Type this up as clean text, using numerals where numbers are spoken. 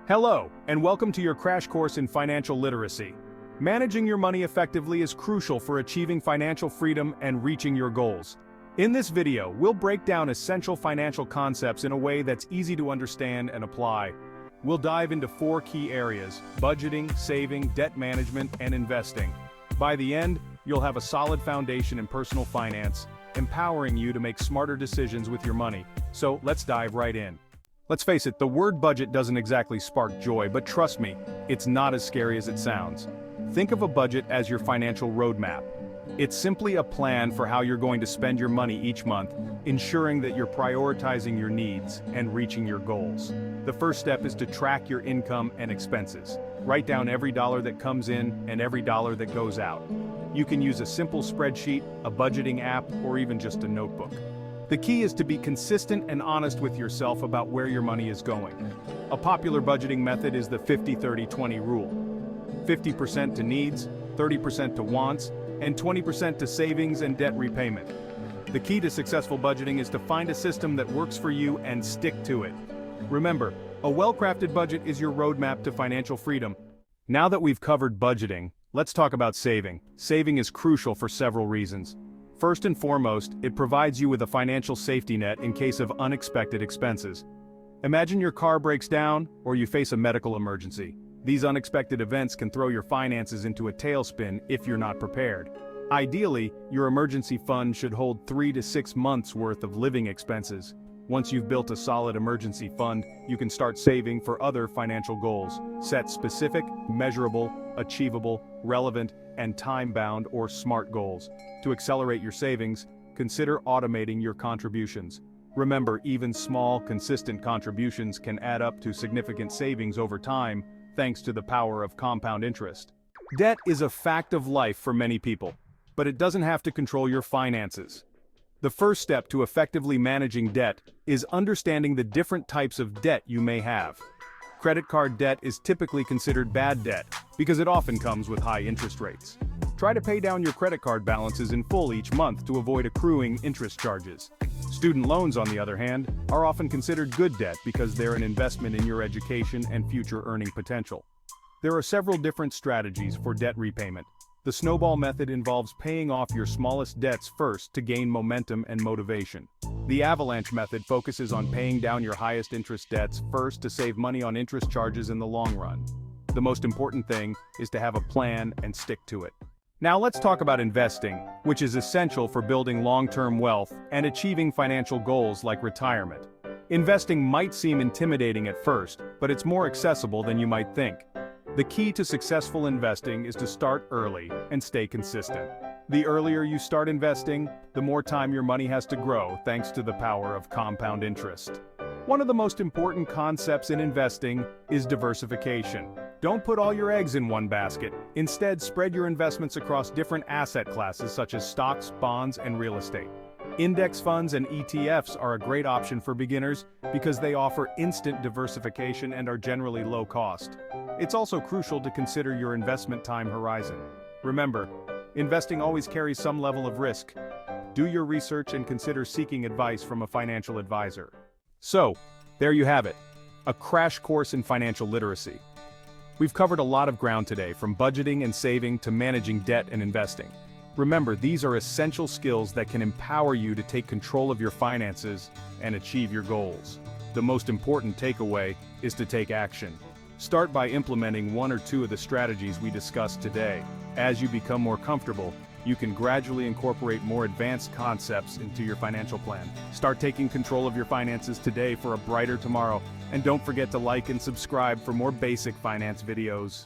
Hello, and welcome to your crash course in financial literacy. Managing your money effectively is crucial for achieving financial freedom and reaching your goals. In this video, we'll break down essential financial concepts in a way that's easy to understand and apply. We'll dive into 4 key areas: budgeting, saving, debt management, and investing. By the end, you'll have a solid foundation in personal finance, empowering you to make smarter decisions with your money. So let's dive right in. Let's face it, the word budget doesn't exactly spark joy, but trust me, it's not as scary as it sounds. Think of a budget as your financial roadmap. It's simply a plan for how you're going to spend your money each month, ensuring that you're prioritizing your needs and reaching your goals. The first step is to track your income and expenses. Write down every dollar that comes in and every dollar that goes out. You can use a simple spreadsheet, a budgeting app, or even just a notebook. The key is to be consistent and honest with yourself about where your money is going. A popular budgeting method is the 50-30-20 rule. 50% to needs, 30% to wants, and 20% to savings and debt repayment. The key to successful budgeting is to find a system that works for you and stick to it. Remember, a well-crafted budget is your roadmap to financial freedom. Now that we've covered budgeting, let's talk about saving. Saving is crucial for several reasons. First and foremost, it provides you with a financial safety net in case of unexpected expenses. Imagine your car breaks down, or you face a medical emergency. These unexpected events can throw your finances into a tailspin if you're not prepared. Ideally, your emergency fund should hold 3 to 6 months worth of living expenses. Once you've built a solid emergency fund, you can start saving for other financial goals. Set specific, measurable, achievable, relevant, and time-bound or SMART goals. To accelerate your savings, consider automating your contributions. Remember, even small, consistent contributions can add up to significant savings over time, thanks to the power of compound interest. Debt is a fact of life for many people, but it doesn't have to control your finances. The first step to effectively managing debt is understanding the different types of debt you may have. Credit card debt is typically considered bad debt because it often comes with high interest rates. Try to pay down your credit card balances in full each month to avoid accruing interest charges. Student loans, on the other hand, are often considered good debt because they're an investment in your education and future earning potential. There are several different strategies for debt repayment. The snowball method involves paying off your smallest debts first to gain momentum and motivation. The avalanche method focuses on paying down your highest interest debts first to save money on interest charges in the long run. The most important thing is to have a plan and stick to it. Now let's talk about investing, which is essential for building long-term wealth and achieving financial goals like retirement. Investing might seem intimidating at first, but it's more accessible than you might think. The key to successful investing is to start early and stay consistent. The earlier you start investing, the more time your money has to grow thanks to the power of compound interest. One of the most important concepts in investing is diversification. Don't put all your eggs in one basket. Instead, spread your investments across different asset classes such as stocks, bonds, and real estate. Index funds and ETFs are a great option for beginners because they offer instant diversification and are generally low cost. It's also crucial to consider your investment time horizon. Remember, investing always carries some level of risk. Do your research and consider seeking advice from a financial advisor. So, there you have it, a crash course in financial literacy. We've covered a lot of ground today, from budgeting and saving to managing debt and investing. Remember, these are essential skills that can empower you to take control of your finances and achieve your goals. The most important takeaway is to take action. Start by implementing 1 or 2 of the strategies we discussed today. As you become more comfortable, you can gradually incorporate more advanced concepts into your financial plan. Start taking control of your finances today for a brighter tomorrow. And don't forget to like and subscribe for more basic finance videos.